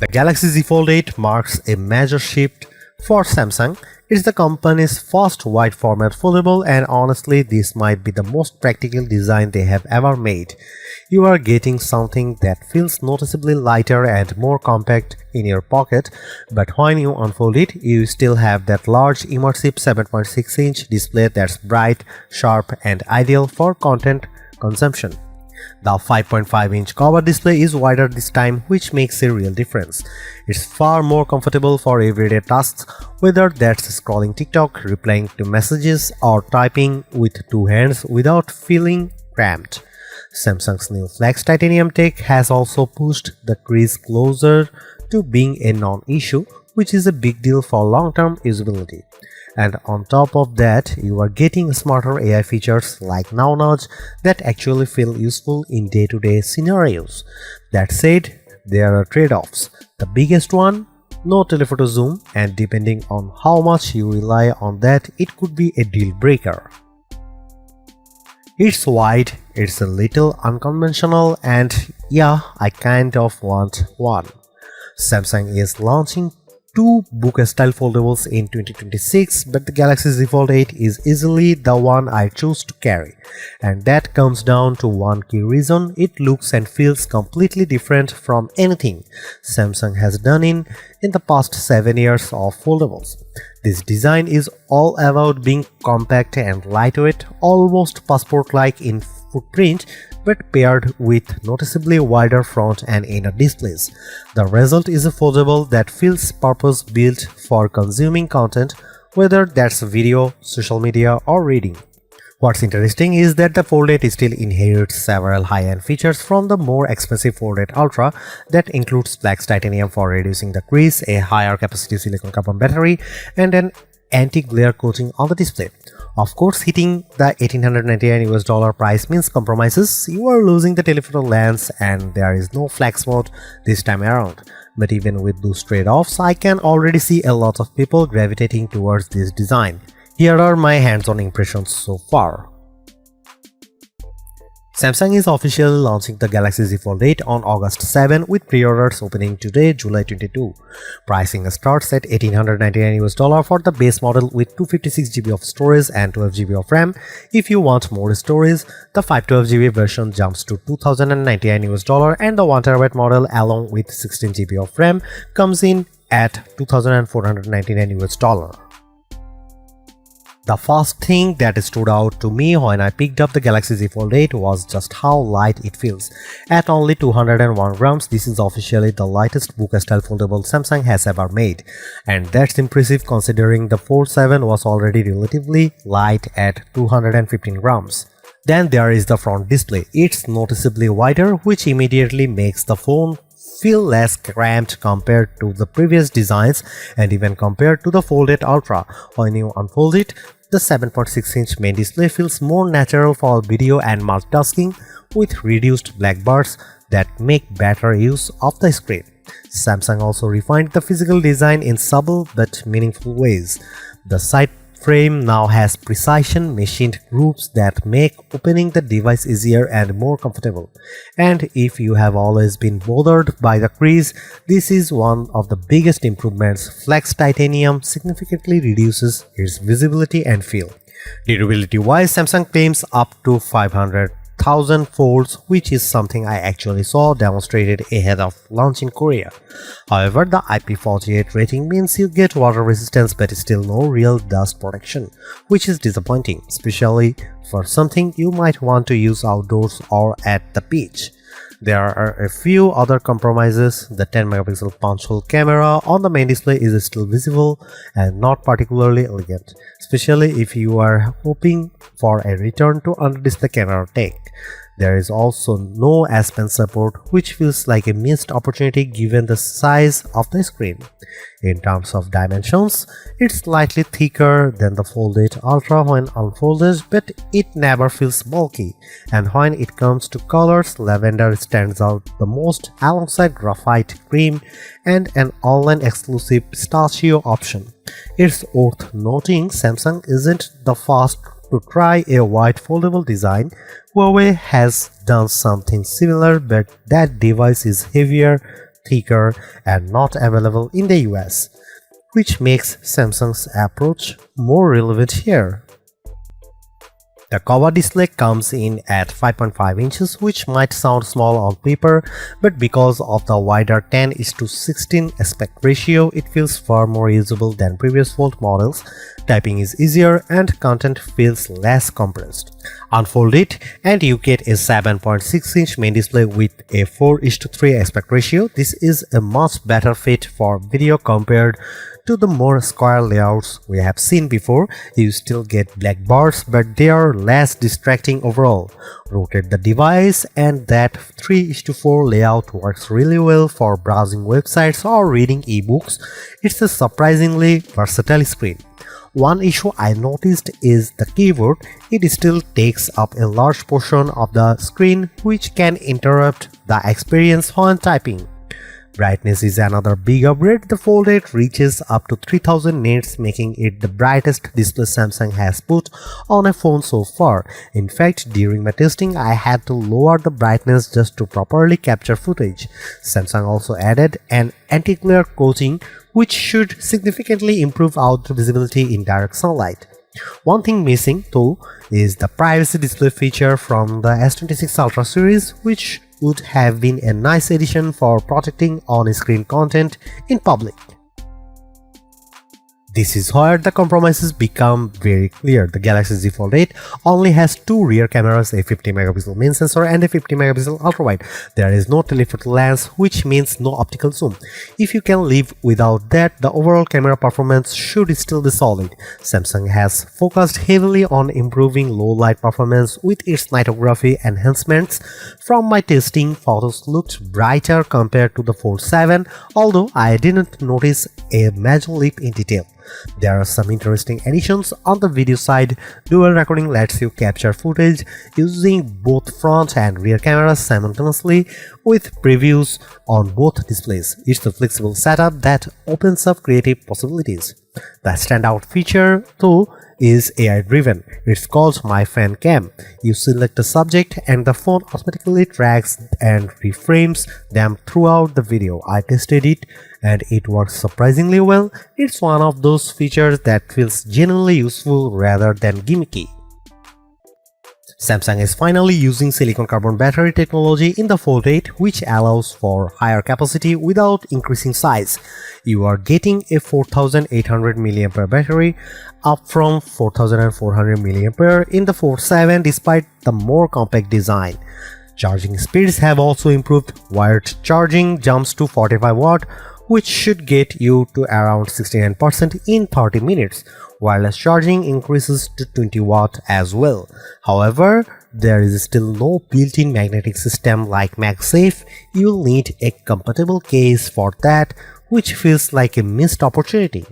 The Galaxy Z Fold 8 marks a major shift for Samsung. It's the company's first wide format foldable, and honestly this might be the most practical design they have ever made. You are getting something that feels noticeably lighter and more compact in your pocket, but when you unfold it, you still have that large immersive 7.6-inch display that's bright, sharp and ideal for content consumption. The 5.5-inch cover display is wider this time, which makes a real difference. It's far more comfortable for everyday tasks, whether that's scrolling TikTok, replying to messages, or typing with two hands without feeling cramped. Samsung's new Flex Titanium tech has also pushed the crease closer to being a non-issue, which is a big deal for long-term usability. And on top of that, you are getting smarter AI features like Now Nudge that actually feel useful in day-to-day scenarios. That said, there are trade-offs. The biggest one, no telephoto zoom, and depending on how much you rely on that, it could be a deal breaker. It's wide, it's a little unconventional, and yeah, I kind of want one. Samsung is launching two book-style foldables in 2026, but the Galaxy Z Fold 8 is easily the one I choose to carry. And that comes down to one key reason: it looks and feels completely different from anything Samsung has done in the past 7 years of foldables. This design is all about being compact and lightweight, almost passport-like in footprint, but paired with noticeably wider front and inner displays. The result is a foldable that feels purpose-built for consuming content, whether that's video, social media, or reading. What's interesting is that the Fold 8 still inherits several high-end features from the more expensive Fold 8 Ultra that includes Flex Titanium for reducing the crease, a higher capacity silicon carbon battery, and an anti-glare coating on the display. Of course, hitting the $1,899 price means compromises. You are losing the telephoto lens and there is no flex mode this time around. But even with those trade-offs, I can already see a lot of people gravitating towards this design. Here are my hands-on impressions so far. Samsung is officially launching the Galaxy Z Fold 8 on August 7 with pre-orders opening today, July 22. Pricing starts at $1,899 for the base model with 256GB of storage and 12GB of RAM. If you want more storage, the 512GB version jumps to $2,099 and the 1TB model along with 16GB of RAM comes in at $2,499. The first thing that stood out to me when I picked up the Galaxy Z Fold 8 was just how light it feels. At only 201 grams, this is officially the lightest book-style foldable Samsung has ever made. And that's impressive considering the Fold 7 was already relatively light at 215 grams. Then there is the front display. It's noticeably wider, which immediately makes the phone feel less cramped compared to the previous designs and even compared to the Fold 8 Ultra. When you unfold it, the 7.6-inch main display feels more natural for video and multitasking with reduced black bars that make better use of the screen. Samsung also refined the physical design in subtle but meaningful ways. The side frame now has precision machined grooves that make opening the device easier and more comfortable. And if you have always been bothered by the crease, this is one of the biggest improvements. Flex Titanium significantly reduces its visibility and feel. Durability-wise, Samsung claims up to 500,000 folds, which is something I actually saw demonstrated ahead of launch in Korea. However, the IP48 rating means you get water resistance but still no real dust protection, which is disappointing, especially for something you might want to use outdoors or at the beach. There are a few other compromises. The 10-megapixel punch hole camera on the main display is still visible and not particularly elegant, especially if you are hoping for a return to under-display camera tech. There is also no S Pen support, which feels like a missed opportunity given the size of the screen. In terms of dimensions, it's slightly thicker than the Fold 8 Ultra when unfolded, but it never feels bulky. And when it comes to colors, lavender stands out the most alongside graphite cream and an online exclusive pistachio option. It's worth noting Samsung isn't the first to try a white foldable design. Huawei has done something similar, but that device is heavier, thicker, and not available in the US, which makes Samsung's approach more relevant here. The cover display comes in at 5.5 inches, which might sound small on paper, but because of the wider 10:16 aspect ratio, it feels far more usable than previous Fold models. Typing is easier and content feels less compressed. Unfold it and you get a 7.6-inch main display with a 4:3 aspect ratio. This is a much better fit for video compared to the more square layouts we have seen before. You still get black bars, but they are less distracting overall. Rotate the device and that 3:4 layout works really well for browsing websites or reading ebooks. It's a surprisingly versatile screen. One issue I noticed is the keyboard. It still takes up a large portion of the screen, which can interrupt the experience when typing. Brightness is another big upgrade. The Fold 8 reaches up to 3000 nits, making it the brightest display Samsung has put on a phone so far. In fact, during my testing, I had to lower the brightness just to properly capture footage. Samsung also added an anti-glare coating, which should significantly improve outdoor visibility in direct sunlight. One thing missing, though, is the privacy display feature from the S26 Ultra series, which would have been a nice addition for protecting on-screen content in public. This is where the compromises become very clear. The Galaxy Z Fold 8 only has two rear cameras, a 50-megapixel main sensor and a 50-megapixel ultra-wide. There is no telephoto lens, which means no optical zoom. If you can live without that, the overall camera performance should still be solid. Samsung has focused heavily on improving low-light performance with its nightography enhancements. From my testing, photos looked brighter compared to the Fold 7, although I didn't notice a major leap in detail. There are some interesting additions on the video side. Dual recording lets you capture footage using both front and rear cameras simultaneously with previews on both displays. It's a flexible setup that opens up creative possibilities. The standout feature, though, is AI-driven. It's called My Fan Cam. You select a subject and the phone automatically tracks and reframes them throughout the video. I tested it and it works surprisingly well. It's one of those features that feels genuinely useful rather than gimmicky. Samsung is finally using silicon carbon battery technology in the Fold 8, which allows for higher capacity without increasing size. You are getting a 4800 mAh battery, up from 4400 mAh in the Fold 7 despite the more compact design. Charging speeds have also improved. Wired charging jumps to 45 watt, which should get you to around 69% in 30 minutes. Wireless charging increases to 20 watt as well. However, there is still no built-in magnetic system like MagSafe. You'll need a compatible case for that, which feels like a missed opportunity.